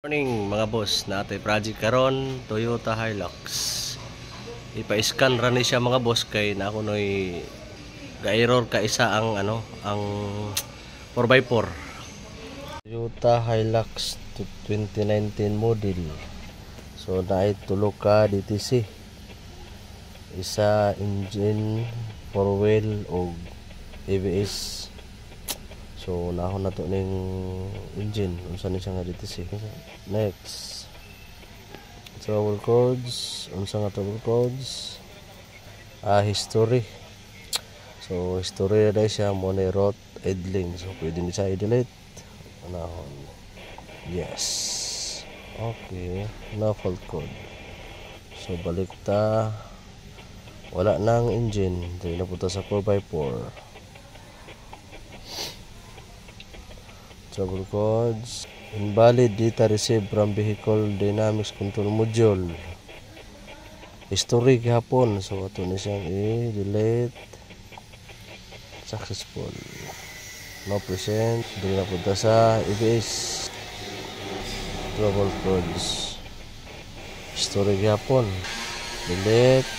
Morning mga boss, natay project karon Toyota Hilux. Ipa-scan ra ni siya mga boss kay na ako noy ga-error ka isa ang ang 4x4. Toyota Hilux 2019 model. So naay tulo ka DTC. Isa engine 4-wheel o ABS. So nahon na to ning engine unsa ni siya nga DTC. Next, trouble codes, unsa nga trouble codes? History. So history na siya mo ni route idling. So pwede ni siya i-delete. Nahon. Yes. Okay, no fault code. So balik ta. Wala nang engine. Dili na punta sa 4x4. Trouble codes. Invalid data received from vehicle dynamics control module. History gihapon. So ato ni siyang i-delete. Successful. No present. Dili na punta sa ABS. Trouble codes. History gihapon. Delete.